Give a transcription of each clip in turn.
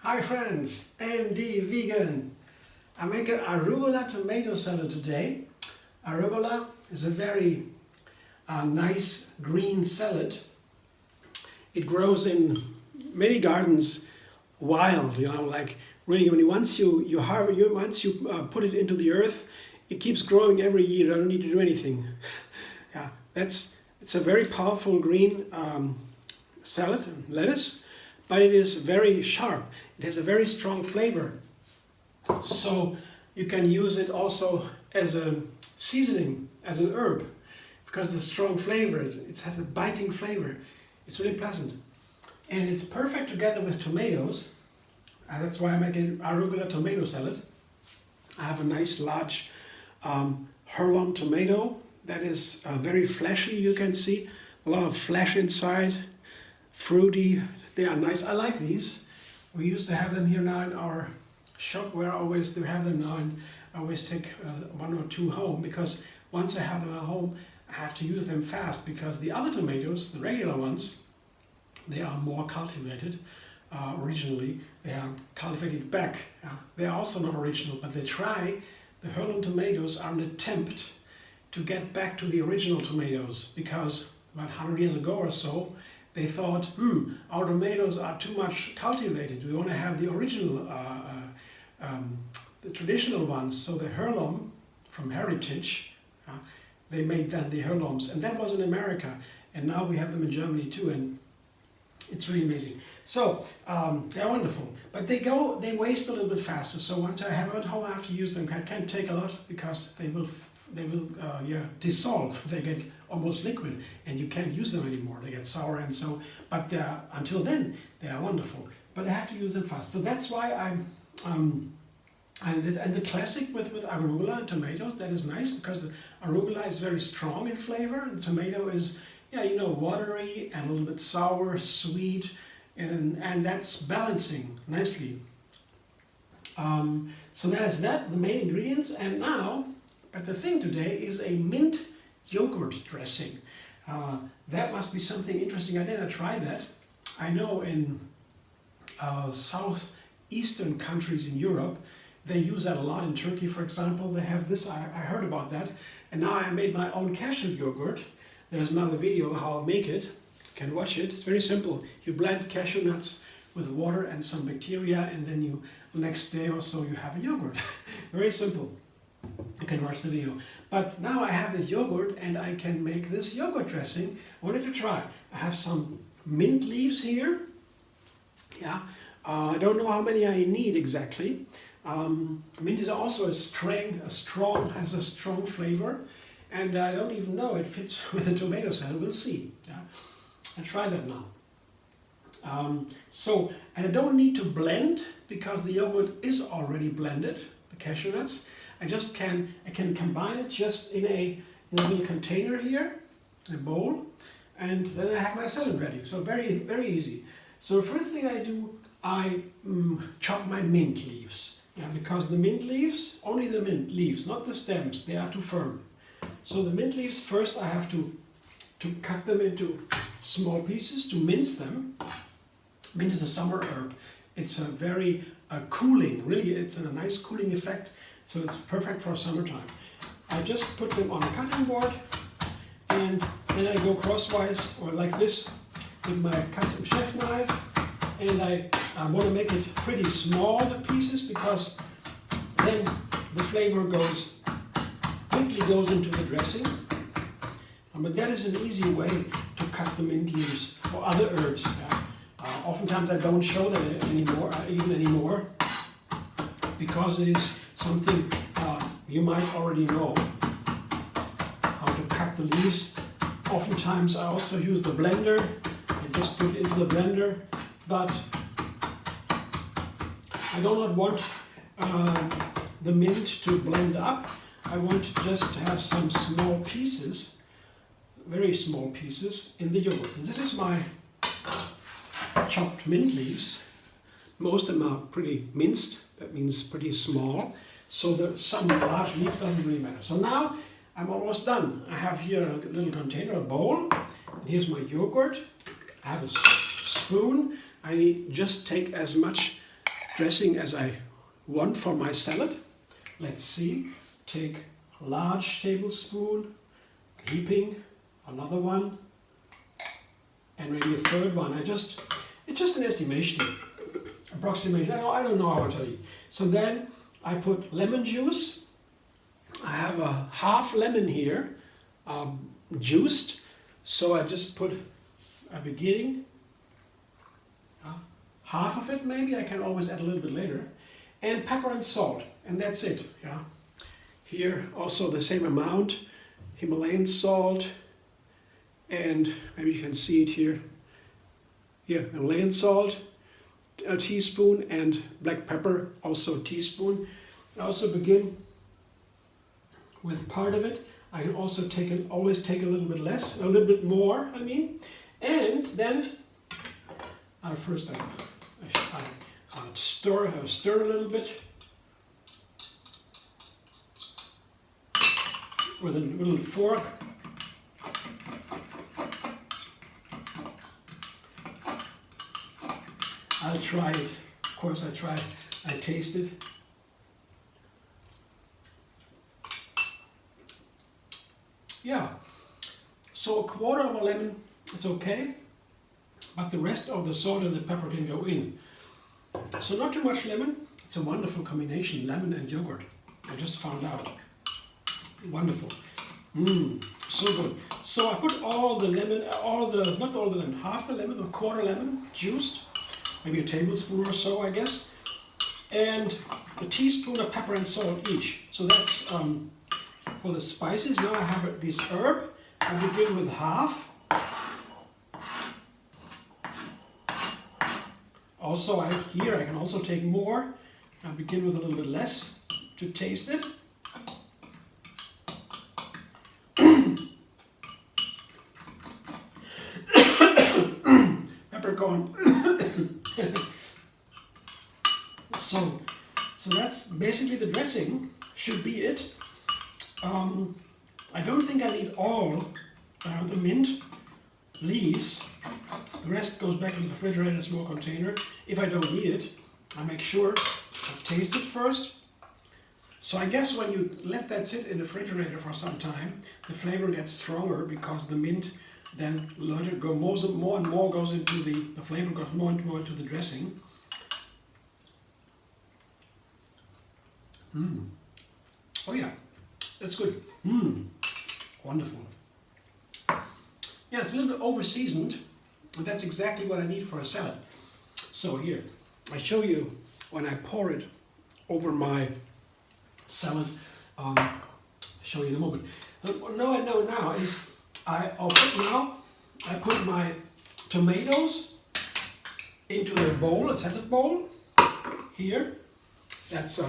Hi friends, MD Vegan. I make an arugula tomato salad today. Arugula is a very nice green salad. It grows in many gardens wild, like really once you put it into the earth, it keeps growing every year. You don't need to do anything. Yeah, it's a very powerful green salad, lettuce, but it is very sharp. It has a very strong flavor. So you can use it also as a seasoning, as an herb, because the strong flavor, it's had a biting flavor. It's really pleasant. And it's perfect together with tomatoes. That's why I make an arugula tomato salad. I have a nice large heirloom tomato that is very fleshy, you can see. A lot of flesh inside, fruity. They are nice. I like these. We used to have them here now in our shop where I always do have them now, and I always take one or two home, because once I have them at home, I have to use them fast, because the other tomatoes, the regular ones, they are more cultivated originally. They are cultivated back. They are also not original, but they try. The heirloom tomatoes are an attempt to get back to the original tomatoes, because about 100 years ago or so, they thought, our tomatoes are too much cultivated. We want to have the original, the traditional ones. So the heirloom from heritage, they made then the heirlooms, and that was in America. And now we have them in Germany too, and it's really amazing. So they're wonderful, but they waste a little bit faster. So once I have them at home, I have to use them. I can't take a lot, because they will dissolve. They get almost liquid, and you can't use them anymore. They get sour, and so. But until then, they are wonderful. But I have to use them fast. So that's why and the classic with arugula and tomatoes, that is nice, because the arugula is very strong in flavor. The tomato is watery and a little bit sour, sweet, and that's balancing nicely. So that is the main ingredients. And now, but the thing today is a mint yogurt dressing. That must be something interesting. I didn't try that. I know in southeastern countries in Europe, they use that a lot. In Turkey, for example, they have this. I heard about that. And now I made my own cashew yogurt. There's another video how I make it. You can watch it. It's very simple. You blend cashew nuts with water and some bacteria, and then the next day or so you have a yogurt. Very simple. You can watch the video. But now I have the yogurt, and I can make this yogurt dressing. I wanted to try. I have some mint leaves here. Yeah. I don't know how many I need exactly. Mint is also has a strong flavor, and I don't even know it fits with the tomato salad. We'll see. Yeah. I'll try that now. And I don't need to blend, because the yogurt is already blended, the cashew nuts. I can combine it just in a little container here, in a bowl, and then I have my salad ready. So very, very easy. So the first thing I do, I chop my mint leaves. Yeah, because the mint leaves, only the mint leaves, not the stems, they are too firm. So the mint leaves, first I have to cut them into small pieces to mince them. Mint is a summer herb. It's a very cooling, really, it's a nice cooling effect. So it's perfect for summertime. I just put them on a cutting board, and then I go crosswise, or like this, with my chef knife, and I want to make it pretty small, the pieces, because then the flavor quickly goes into the dressing. But that is an easy way to cut the mint leaves or other herbs. Oftentimes I don't show that anymore, because it is something you might already know how to cut the leaves. Oftentimes I also use the blender and just put it into the blender, but I do not want the mint to blend up. I want just to have some small pieces, very small pieces, in the yogurt. This is my chopped mint leaves. Most of them are pretty minced, that means pretty small. So some large leaf doesn't really matter. So now I'm almost done. I have here a little container, a bowl, and here's my yogurt. I have a spoon. I just take as much dressing as I want for my salad. Let's see. Take a large tablespoon, heaping, another one, and maybe a third one. It's just an estimation, approximation. I don't know how to tell you. So then I put lemon juice. I have a half lemon here, juiced. So I just put a beginning, half of it maybe. I can always add a little bit later, and pepper and salt, and that's it. Yeah. Here also the same amount, Himalayan salt, and maybe you can see it here. Here, Himalayan salt, a teaspoon, and black pepper, also a teaspoon. I also begin with part of it. I can also always take a little bit less, a little bit more, I mean. And then, first I stir a little bit with a little fork. I'll try it. Of course I try it. I taste it. Yeah. So a quarter of a lemon is okay, but the rest of the salt and the pepper can go in. So not too much lemon. It's a wonderful combination, lemon and yogurt. I just found out. Wonderful. So good. So I put all the lemon, not all the lemon, half the lemon or quarter lemon juiced, maybe a tablespoon or so, I guess, and a teaspoon of pepper and salt each. So that's for the spices. Now I have this herb. I begin with half. Also, here I can also take more. I begin with a little bit less to taste it. Peppercorn. So that's basically the dressing. Should be it. I don't think I need all the mint leaves. The rest goes back in the refrigerator in a small container. If I don't need it, I make sure I taste it first. So I guess when you let that sit in the refrigerator for some time, the flavor gets stronger because the mint then let it go more and more goes into the flavor goes more and more into the dressing. Oh yeah, that's good. Wonderful. Yeah, it's a little bit over seasoned, but that's exactly what I need for a salad. So here, I show you when I pour it over my salad. Show you in a moment. What I know now is I put my tomatoes into a bowl, a salad bowl. Here, that's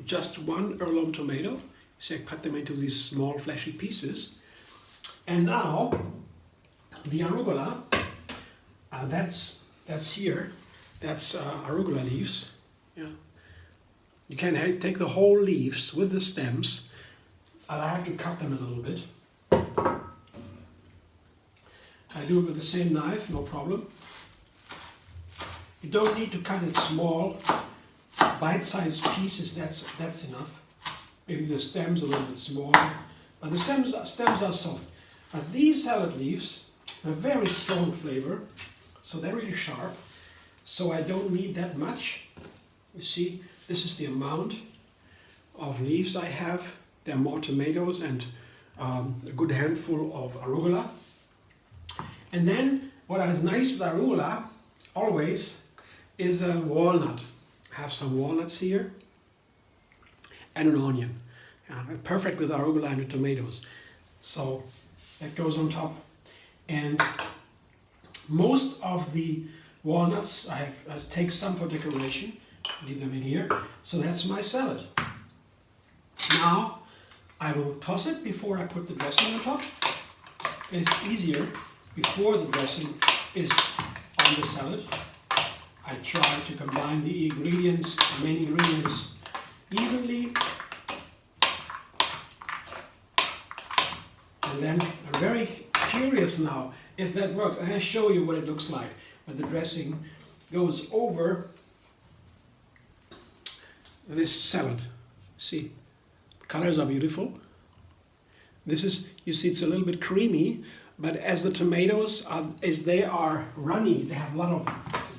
just one heirloom tomato. You see, I cut them into these small fleshy pieces. And now the arugula, that's here. That's arugula leaves. Yeah. You can take the whole leaves with the stems. And I have to cut them a little bit. I do it with the same knife, no problem. You don't need to cut it small, bite-sized pieces. That's enough. Maybe the stems a little bit smaller, but the stems are soft. But these salad leaves have very strong flavor, so they're really sharp. So I don't need that much. You see, this is the amount of leaves I have. There are more tomatoes and a good handful of arugula. And then what is nice with arugula always is a walnut. I have some walnuts here and an onion. Perfect with arugula and the tomatoes. So that goes on top. And most of the walnuts, I take some for decoration, leave them in here. So that's my salad. Now I will toss it before I put the dressing on top. It's easier before the dressing is on the salad. I try to combine the main ingredients evenly. And then I'm very curious now if that works. And I show you what it looks like when the dressing goes over this salad. See, the colors are beautiful. This is, you see, it's a little bit creamy, but as the tomatoes are, as they are runny, they have a lot of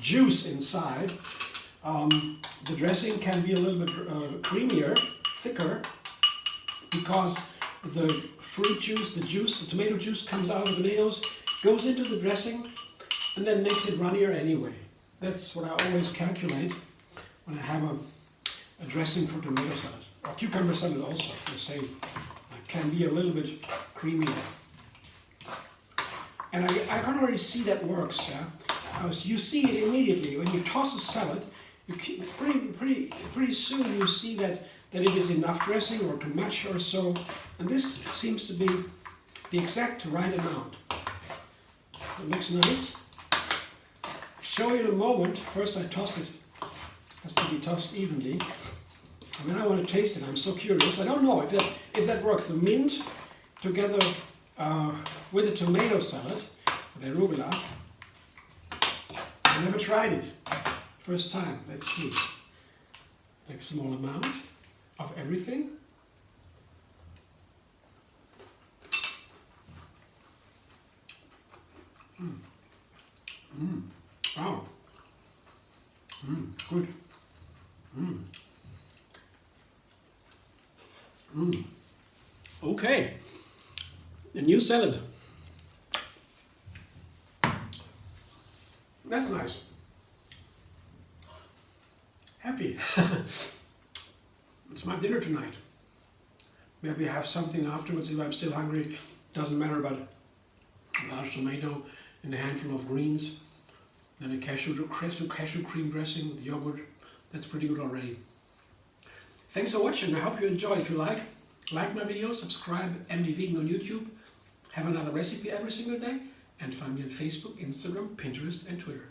juice inside. The dressing can be a little bit creamier, thicker, because the fruit juice, the tomato juice comes out of the tomatoes, goes into the dressing, and then makes it runnier anyway. That's what I always calculate when I have a dressing for tomato salad. Or cucumber salad also, the same. It can be a little bit creamier. And I can already see that works. Yeah? You see it immediately. When you toss a salad, you pretty soon you see that it is enough dressing or too much or so. And this seems to be the exact right amount. It looks nice. I'll show you in a moment. First I toss it. It has to be tossed evenly. And then I want to taste it. I'm so curious. I don't know if that works. The mint together with the tomato salad, the arugula. I never tried it. First time. Let's see. Take a small amount of everything. Wow. Good. Okay. A new salad. That's nice. Happy. It's my dinner tonight. Maybe have something afterwards if I'm still hungry. Doesn't matter, about a large tomato and a handful of greens. Then a cashew cream dressing with yogurt. That's pretty good already. Thanks for watching. I hope you enjoyed. If you like my video, subscribe MD Vegan on YouTube. Have another recipe every single day. And find me on Facebook, Instagram, Pinterest and Twitter.